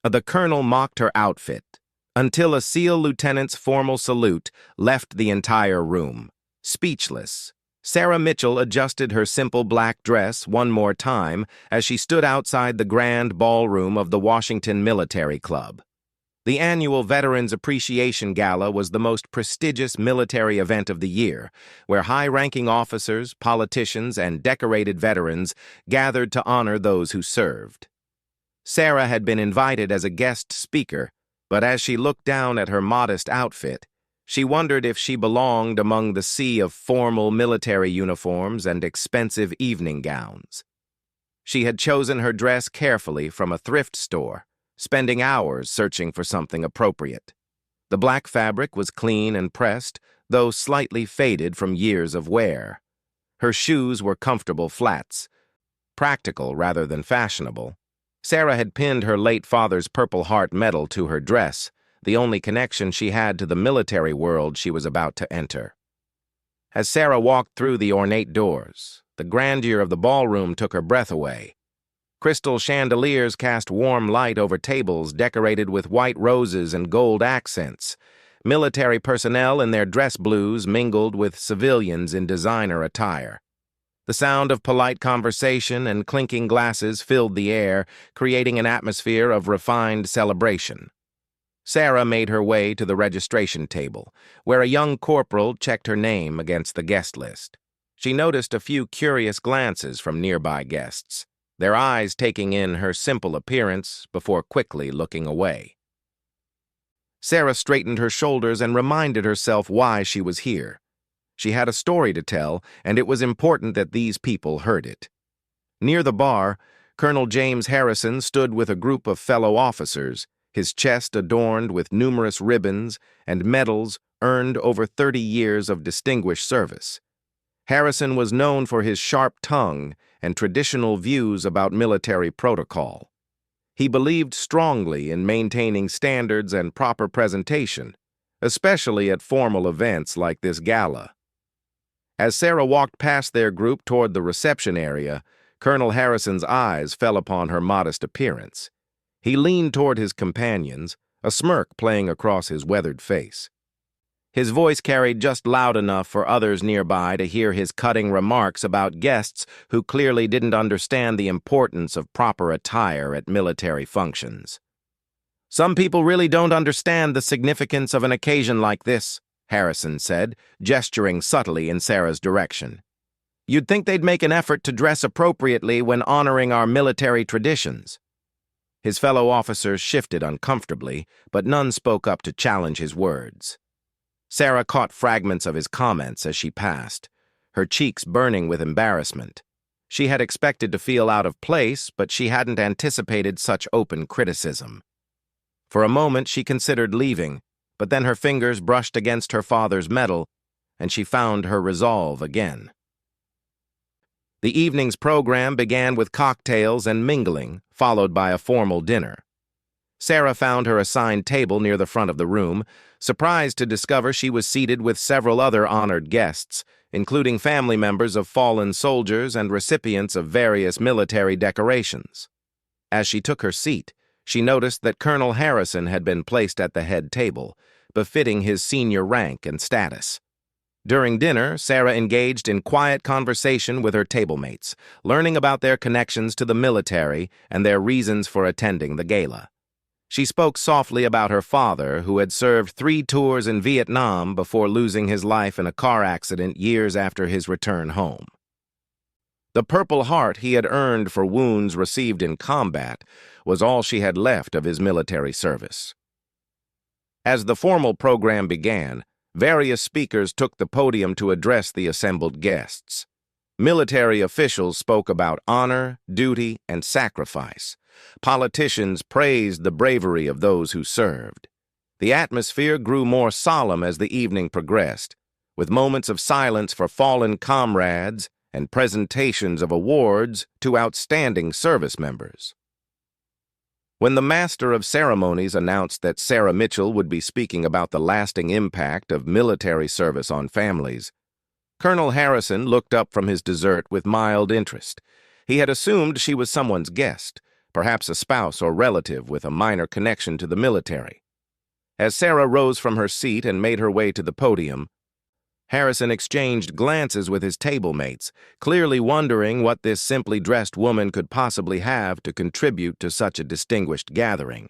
The colonel mocked her outfit, until a SEAL lieutenant's formal salute left the entire room. Speechless, Sarah Mitchell adjusted her simple black dress one more time as she stood outside the grand ballroom of the Washington Military Club. The annual Veterans Appreciation Gala was the most prestigious military event of the year, where high-ranking officers, politicians, and decorated veterans gathered to honor those who served. Sarah had been invited as a guest speaker, but as she looked down at her modest outfit, she wondered if she belonged among the sea of formal military uniforms and expensive evening gowns. She had chosen her dress carefully from a thrift store, spending hours searching for something appropriate. The black fabric was clean and pressed, though slightly faded from years of wear. Her shoes were comfortable flats, practical rather than fashionable. Sarah had pinned her late father's Purple Heart medal to her dress, the only connection she had to the military world she was about to enter. As Sarah walked through the ornate doors, the grandeur of the ballroom took her breath away. Crystal chandeliers cast warm light over tables decorated with white roses and gold accents. Military personnel in their dress blues mingled with civilians in designer attire. The sound of polite conversation and clinking glasses filled the air, creating an atmosphere of refined celebration. Sarah made her way to the registration table, where a young corporal checked her name against the guest list. She noticed a few curious glances from nearby guests, their eyes taking in her simple appearance before quickly looking away. Sarah straightened her shoulders and reminded herself why she was here. She had a story to tell, and it was important that these people heard it. Near the bar, Colonel James Harrison stood with a group of fellow officers, his chest adorned with numerous ribbons and medals earned over 30 years of distinguished service. Harrison was known for his sharp tongue and traditional views about military protocol. He believed strongly in maintaining standards and proper presentation, especially at formal events like this gala. As Sarah walked past their group toward the reception area, Colonel Harrison's eyes fell upon her modest appearance. He leaned toward his companions, a smirk playing across his weathered face. His voice carried just loud enough for others nearby to hear his cutting remarks about guests who clearly didn't understand the importance of proper attire at military functions. "Some people really don't understand the significance of an occasion like this," Harrison said, gesturing subtly in Sarah's direction. "You'd think they'd make an effort to dress appropriately when honoring our military traditions." His fellow officers shifted uncomfortably, but none spoke up to challenge his words. Sarah caught fragments of his comments as she passed, her cheeks burning with embarrassment. She had expected to feel out of place, but she hadn't anticipated such open criticism. For a moment she considered leaving, but then her fingers brushed against her father's medal, and she found her resolve again. The evening's program began with cocktails and mingling, followed by a formal dinner. Sarah found her assigned table near the front of the room, surprised to discover she was seated with several other honored guests, including family members of fallen soldiers and recipients of various military decorations. As she took her seat, she noticed that Colonel Harrison had been placed at the head table, befitting his senior rank and status. During dinner, Sarah engaged in quiet conversation with her tablemates, learning about their connections to the military and their reasons for attending the gala. She spoke softly about her father, who had served 3 tours in Vietnam before losing his life in a car accident years after his return home. The Purple Heart he had earned for wounds received in combat was all she had left of his military service. As the formal program began, various speakers took the podium to address the assembled guests. Military officials spoke about honor, duty, and sacrifice. Politicians praised the bravery of those who served. The atmosphere grew more solemn as the evening progressed, with moments of silence for fallen comrades and presentations of awards to outstanding service members. When the Master of Ceremonies announced that Sarah Mitchell would be speaking about the lasting impact of military service on families, Colonel Harrison looked up from his dessert with mild interest. He had assumed she was someone's guest, perhaps a spouse or relative with a minor connection to the military. As Sarah rose from her seat and made her way to the podium, Harrison exchanged glances with his table mates, clearly wondering what this simply dressed woman could possibly have to contribute to such a distinguished gathering.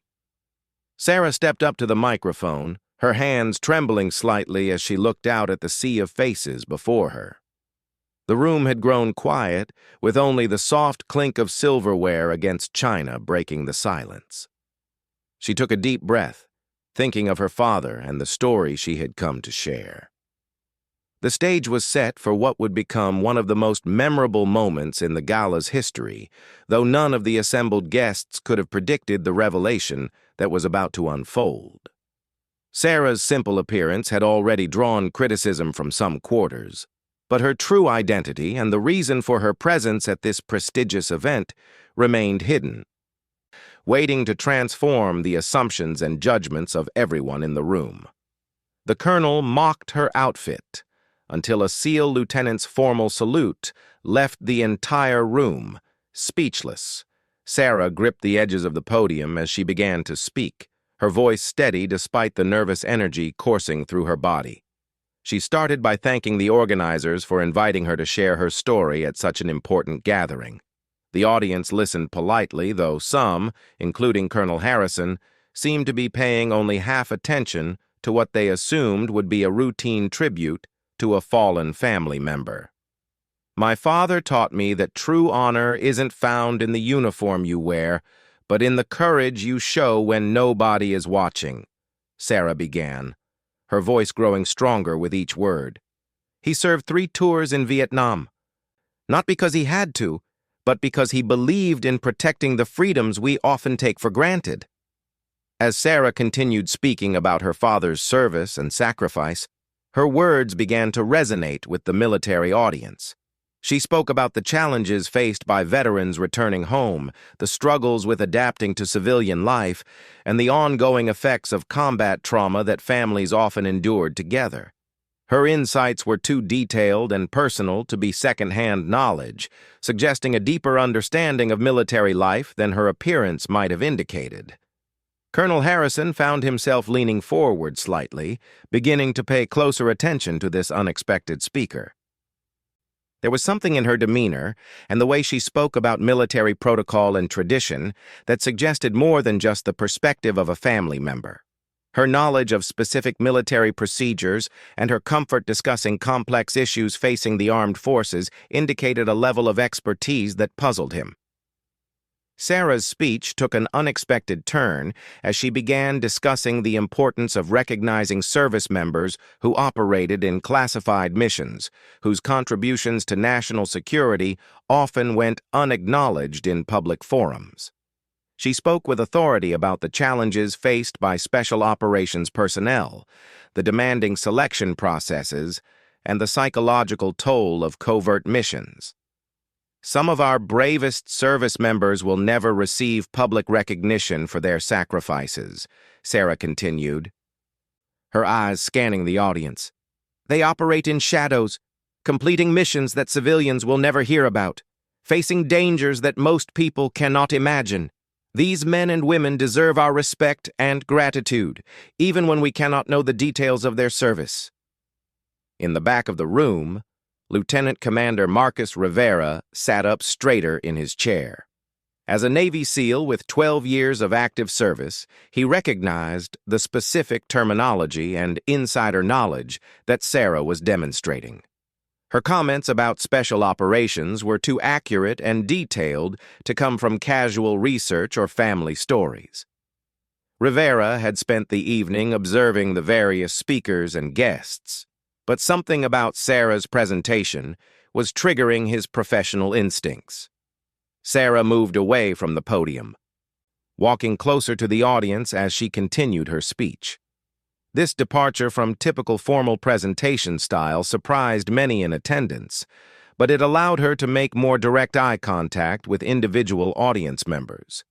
Sarah stepped up to the microphone, her hands trembling slightly as she looked out at the sea of faces before her. The room had grown quiet, with only the soft clink of silverware against china breaking the silence. She took a deep breath, thinking of her father and the story she had come to share. The stage was set for what would become one of the most memorable moments in the gala's history, though none of the assembled guests could have predicted the revelation that was about to unfold. Sarah's simple appearance had already drawn criticism from some quarters, but her true identity and the reason for her presence at this prestigious event remained hidden, waiting to transform the assumptions and judgments of everyone in the room. The colonel mocked her outfit until a SEAL lieutenant's formal salute left the entire room, speechless. Sarah gripped the edges of the podium as she began to speak, her voice steady despite the nervous energy coursing through her body. She started by thanking the organizers for inviting her to share her story at such an important gathering. The audience listened politely, though some, including Colonel Harrison, seemed to be paying only half attention to what they assumed would be a routine tribute to a fallen family member. My father taught me that true honor isn't found in the uniform you wear, but in the courage you show when nobody is watching, Sarah began, her voice growing stronger with each word. He served 3 tours in Vietnam, not because he had to, but because he believed in protecting the freedoms we often take for granted. As Sarah continued speaking about her father's service and sacrifice, her words began to resonate with the military audience. She spoke about the challenges faced by veterans returning home, the struggles with adapting to civilian life, and the ongoing effects of combat trauma that families often endured together. Her insights were too detailed and personal to be second-hand knowledge, suggesting a deeper understanding of military life than her appearance might have indicated. Colonel Harrison found himself leaning forward slightly, beginning to pay closer attention to this unexpected speaker. There was something in her demeanor and the way she spoke about military protocol and tradition that suggested more than just the perspective of a family member. Her knowledge of specific military procedures and her comfort discussing complex issues facing the armed forces indicated a level of expertise that puzzled him. Sarah's speech took an unexpected turn as she began discussing the importance of recognizing service members who operated in classified missions, whose contributions to national security often went unacknowledged in public forums. She spoke with authority about the challenges faced by special operations personnel, the demanding selection processes, and the psychological toll of covert missions. Some of our bravest service members will never receive public recognition for their sacrifices, Sarah continued, her eyes scanning the audience. They operate in shadows, completing missions that civilians will never hear about, facing dangers that most people cannot imagine. These men and women deserve our respect and gratitude, even when we cannot know the details of their service. In the back of the room, Lieutenant Commander Marcus Rivera sat up straighter in his chair. As a Navy SEAL with 12 years of active service, he recognized the specific terminology and insider knowledge that Sarah was demonstrating. Her comments about special operations were too accurate and detailed to come from casual research or family stories. Rivera had spent the evening observing the various speakers and guests, but something about Sarah's presentation was triggering his professional instincts. Sarah moved away from the podium, walking closer to the audience as she continued her speech. This departure from typical formal presentation style surprised many in attendance, but it allowed her to make more direct eye contact with individual audience members.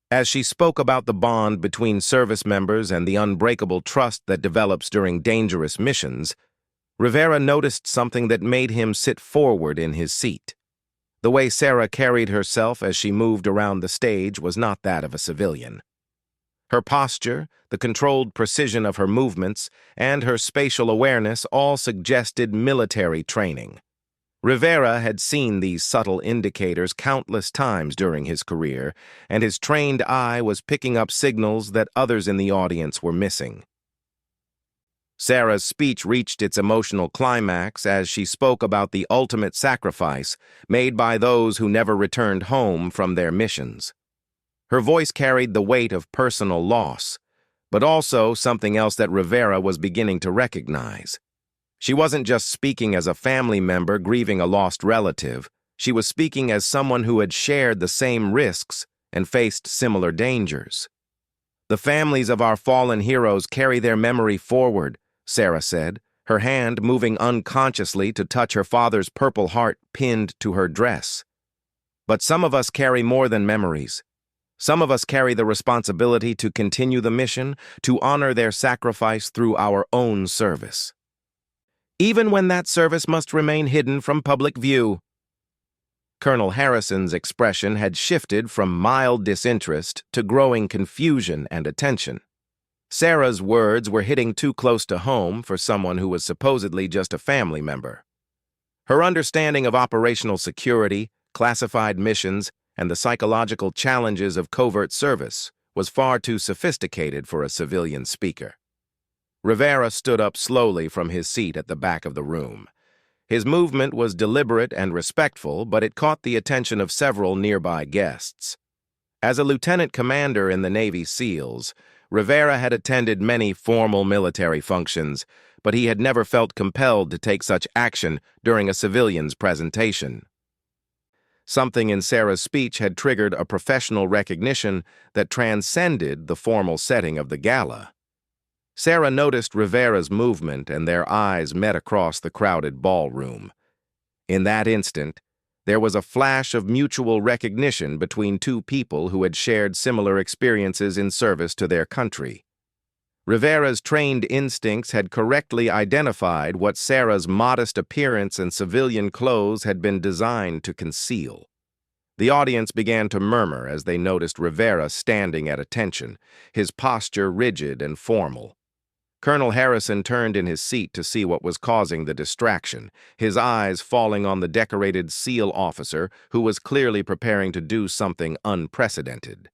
As she spoke about the bond between service members and the unbreakable trust that develops during dangerous missions, Rivera noticed something that made him sit forward in his seat. The way Sarah carried herself as she moved around the stage was not that of a civilian. Her posture, the controlled precision of her movements, and her spatial awareness all suggested military training. Rivera had seen these subtle indicators countless times during his career, and his trained eye was picking up signals that others in the audience were missing. Sarah's speech reached its emotional climax as she spoke about the ultimate sacrifice made by those who never returned home from their missions. Her voice carried the weight of personal loss, but also something else that Rivera was beginning to recognize. She wasn't just speaking as a family member grieving a lost relative. She was speaking as someone who had shared the same risks and faced similar dangers. "The families of our fallen heroes carry their memory forward," Sarah said, her hand moving unconsciously to touch her father's purple heart pinned to her dress. "But some of us carry more than memories. Some of us carry the responsibility to continue the mission, to honor their sacrifice through our own service, even when that service must remain hidden from public view." Colonel Harrison's expression had shifted from mild disinterest to growing confusion and attention. Sarah's words were hitting too close to home for someone who was supposedly just a family member. Her understanding of operational security, classified missions, and the psychological challenges of covert service was far too sophisticated for a civilian speaker. Rivera stood up slowly from his seat at the back of the room. His movement was deliberate and respectful, but it caught the attention of several nearby guests. As a lieutenant commander in the Navy SEALs, Rivera had attended many formal military functions, but he had never felt compelled to take such action during a civilian's presentation. Something in Sarah's speech had triggered a professional recognition that transcended the formal setting of the gala. Sarah noticed Rivera's movement, and their eyes met across the crowded ballroom. In that instant, there was a flash of mutual recognition between two people who had shared similar experiences in service to their country. Rivera's trained instincts had correctly identified what Sarah's modest appearance and civilian clothes had been designed to conceal. The audience began to murmur as they noticed Rivera standing at attention, his posture rigid and formal. Colonel Harrison turned in his seat to see what was causing the distraction, his eyes falling on the decorated SEAL officer who was clearly preparing to do something unprecedented.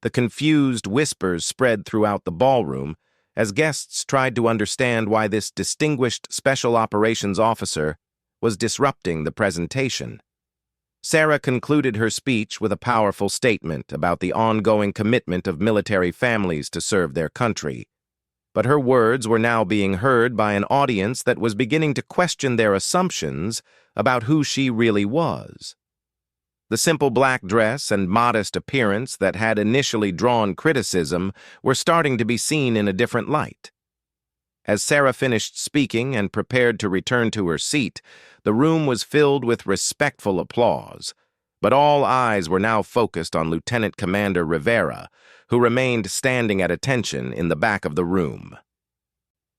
The confused whispers spread throughout the ballroom as guests tried to understand why this distinguished special operations officer was disrupting the presentation. Sarah concluded her speech with a powerful statement about the ongoing commitment of military families to serve their country. But her words were now being heard by an audience that was beginning to question their assumptions about who she really was. The simple black dress and modest appearance that had initially drawn criticism were starting to be seen in a different light. As Sarah finished speaking and prepared to return to her seat, the room was filled with respectful applause, but all eyes were now focused on Lieutenant Commander Rivera, who remained standing at attention in the back of the room.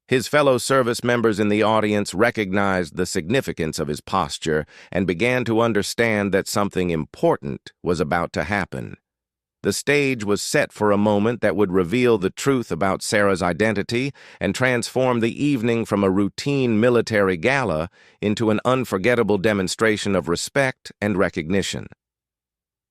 His fellow service members in the audience recognized the significance of his posture and began to understand that something important was about to happen. The stage was set for a moment that would reveal the truth about Sarah's identity and transform the evening from a routine military gala into an unforgettable demonstration of respect and recognition.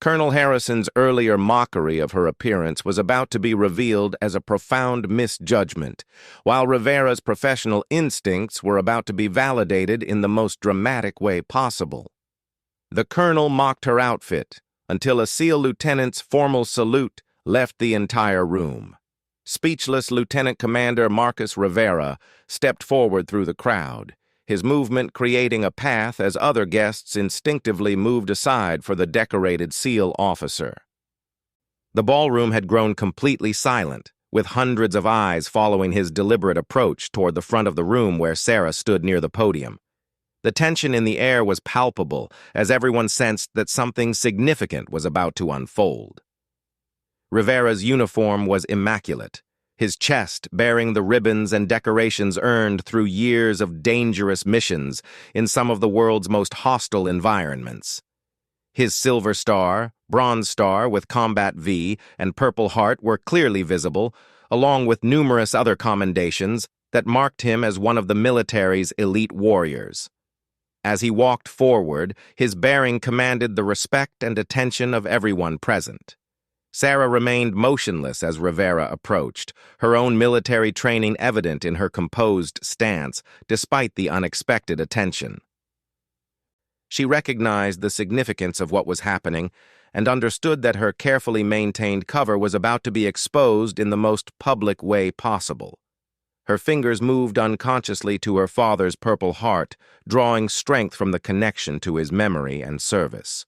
Colonel Harrison's earlier mockery of her appearance was about to be revealed as a profound misjudgment, while Rivera's professional instincts were about to be validated in the most dramatic way possible. The colonel mocked her outfit until a SEAL lieutenant's formal salute left the entire room. Speechless Lieutenant Commander Marcus Rivera stepped forward through the crowd, his movement creating a path as other guests instinctively moved aside for the decorated SEAL officer. The ballroom had grown completely silent, with hundreds of eyes following his deliberate approach toward the front of the room where Sarah stood near the podium. The tension in the air was palpable as everyone sensed that something significant was about to unfold. Rivera's uniform was immaculate, his chest bearing the ribbons and decorations earned through years of dangerous missions in some of the world's most hostile environments. His Silver Star, Bronze Star with Combat V, and Purple Heart were clearly visible, along with numerous other commendations that marked him as one of the military's elite warriors. As he walked forward, his bearing commanded the respect and attention of everyone present. Sarah remained motionless as Rivera approached, her own military training evident in her composed stance, despite the unexpected attention. She recognized the significance of what was happening and understood that her carefully maintained cover was about to be exposed in the most public way possible. Her fingers moved unconsciously to her father's Purple Heart, drawing strength from the connection to his memory and service.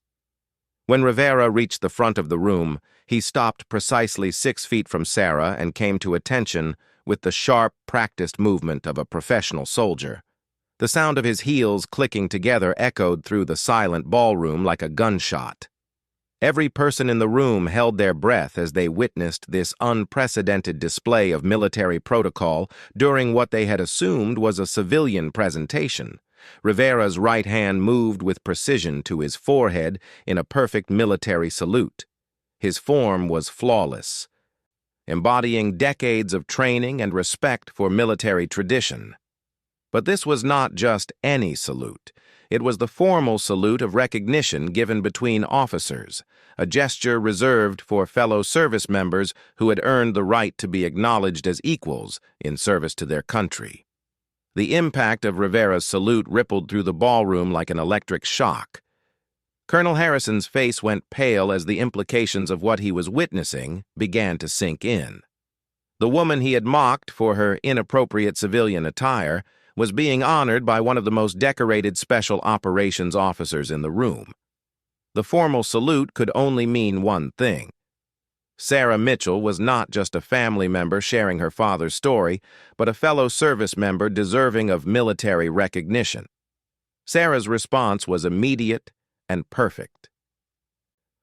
When Rivera reached the front of the room, he stopped precisely 6 feet from Sarah and came to attention with the sharp, practiced movement of a professional soldier. The sound of his heels clicking together echoed through the silent ballroom like a gunshot. Every person in the room held their breath as they witnessed this unprecedented display of military protocol during what they had assumed was a civilian presentation. Rivera's right hand moved with precision to his forehead in a perfect military salute. His form was flawless, embodying decades of training and respect for military tradition. But this was not just any salute. It was the formal salute of recognition given between officers, a gesture reserved for fellow service members who had earned the right to be acknowledged as equals in service to their country. The impact of Rivera's salute rippled through the ballroom like an electric shock. Colonel Harrison's face went pale as the implications of what he was witnessing began to sink in. The woman he had mocked for her inappropriate civilian attire was being honored by one of the most decorated special operations officers in the room. The formal salute could only mean one thing. Sarah Mitchell was not just a family member sharing her father's story, but a fellow service member deserving of military recognition. Sarah's response was immediate and perfect.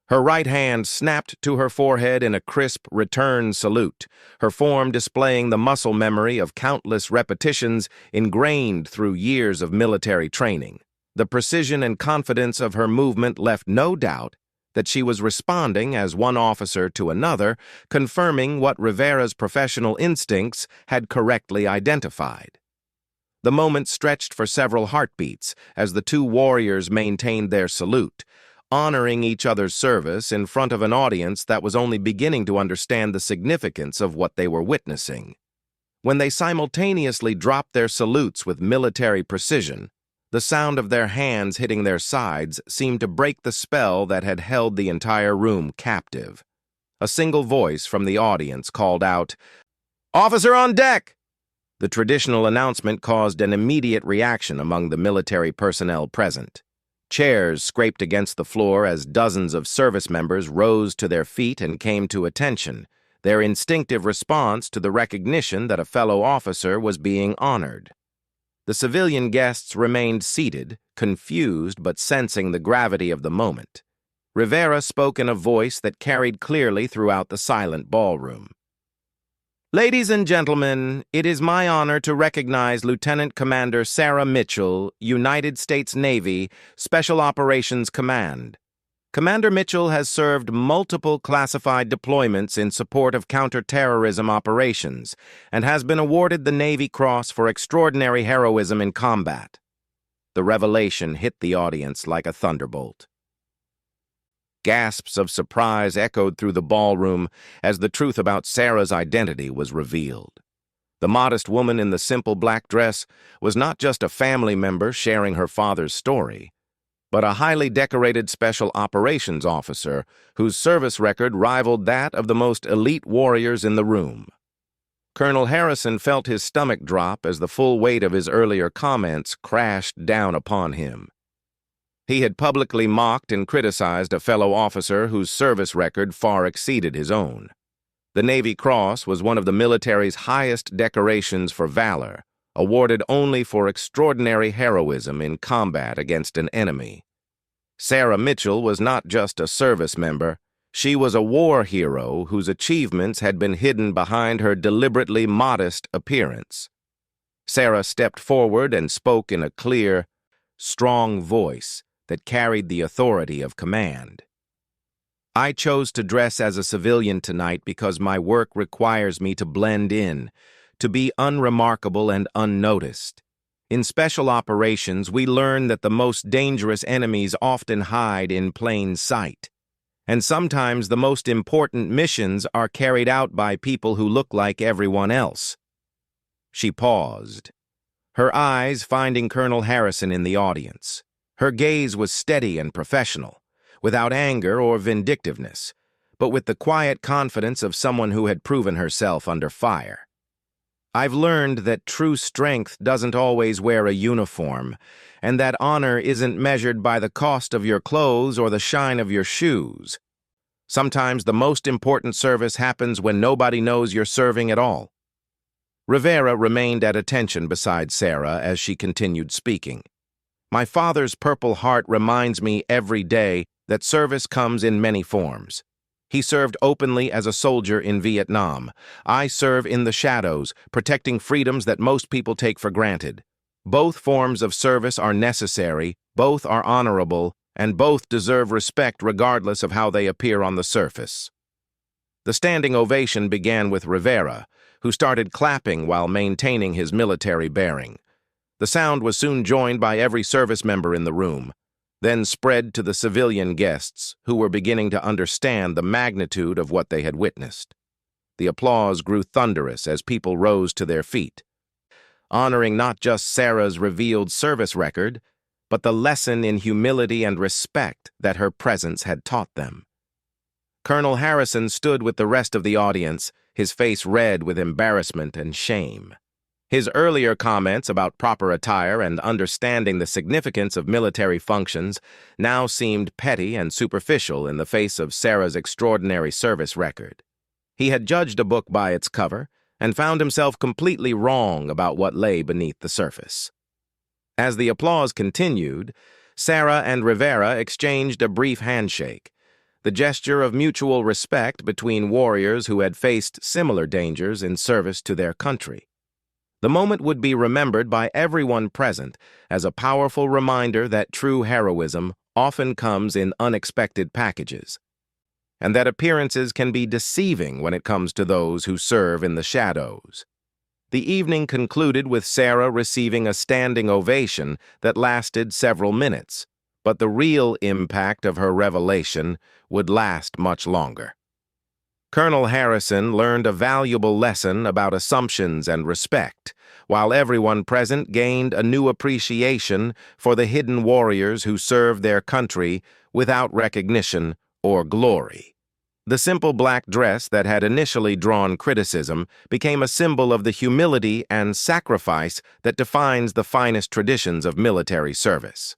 Her right hand snapped to her forehead in a crisp return salute, her form displaying the muscle memory of countless repetitions ingrained through years of military training. The precision and confidence of her movement left no doubt that she was responding as one officer to another, confirming what Rivera's professional instincts had correctly identified. The moment stretched for several heartbeats as the two warriors maintained their salute, honoring each other's service in front of an audience that was only beginning to understand the significance of what they were witnessing. When they simultaneously dropped their salutes with military precision, the sound of their hands hitting their sides seemed to break the spell that had held the entire room captive. A single voice from the audience called out, "Officer on deck!" The traditional announcement caused an immediate reaction among the military personnel present. Chairs scraped against the floor as dozens of service members rose to their feet and came to attention, their instinctive response to the recognition that a fellow officer was being honored. The civilian guests remained seated, confused but sensing the gravity of the moment. Rivera spoke in a voice that carried clearly throughout the silent ballroom. "Ladies and gentlemen, it is my honor to recognize Lieutenant Commander Sarah Mitchell, United States Navy, Special Operations Command. Commander Mitchell has served multiple classified deployments in support of counterterrorism operations and has been awarded the Navy Cross for extraordinary heroism in combat." The revelation hit the audience like a thunderbolt. Gasps of surprise echoed through the ballroom as the truth about Sarah's identity was revealed. The modest woman in the simple black dress was not just a family member sharing her father's story, but a highly decorated special operations officer whose service record rivaled that of the most elite warriors in the room. Colonel Harrison felt his stomach drop as the full weight of his earlier comments crashed down upon him. He had publicly mocked and criticized a fellow officer whose service record far exceeded his own. The Navy Cross was one of the military's highest decorations for valor, awarded only for extraordinary heroism in combat against an enemy. Sarah Mitchell was not just a service member, She was a war hero whose achievements had been hidden behind her deliberately modest appearance. Sarah stepped forward and spoke in a clear, strong voice that carried the authority of command. "I chose to dress as a civilian tonight because my work requires me to blend in, to be unremarkable and unnoticed. In special operations, we learn that the most dangerous enemies often hide in plain sight. And sometimes the most important missions are carried out by people who look like everyone else." She paused, her eyes finding Colonel Harrison in the audience. Her gaze was steady and professional, without anger or vindictiveness, but with the quiet confidence of someone who had proven herself under fire. "I've learned that true strength doesn't always wear a uniform, and that honor isn't measured by the cost of your clothes or the shine of your shoes. Sometimes the most important service happens when nobody knows you're serving at all." Rivera remained at attention beside Sarah as she continued speaking. "My father's Purple Heart reminds me every day that service comes in many forms. He served openly as a soldier in Vietnam. I serve in the shadows, protecting freedoms that most people take for granted. Both forms of service are necessary, both are honorable, and both deserve respect regardless of how they appear on the surface." The standing ovation began with Rivera, who started clapping while maintaining his military bearing. The sound was soon joined by every service member in the room, then spread to the civilian guests who were beginning to understand the magnitude of what they had witnessed. The applause grew thunderous as people rose to their feet, honoring not just Sarah's revealed service record, but the lesson in humility and respect that her presence had taught them. Colonel Harrison stood with the rest of the audience, his face red with embarrassment and shame. His earlier comments about proper attire and understanding the significance of military functions now seemed petty and superficial in the face of Sarah's extraordinary service record. He had judged a book by its cover and found himself completely wrong about what lay beneath the surface. As the applause continued, Sarah and Rivera exchanged a brief handshake, the gesture of mutual respect between warriors who had faced similar dangers in service to their country. The moment would be remembered by everyone present as a powerful reminder that true heroism often comes in unexpected packages, and that appearances can be deceiving when it comes to those who serve in the shadows. The evening concluded with Sarah receiving a standing ovation that lasted several minutes, but the real impact of her revelation would last much longer. Colonel Harrison learned a valuable lesson about assumptions and respect, while everyone present gained a new appreciation for the hidden warriors who served their country without recognition or glory. The simple black dress that had initially drawn criticism became a symbol of the humility and sacrifice that defines the finest traditions of military service.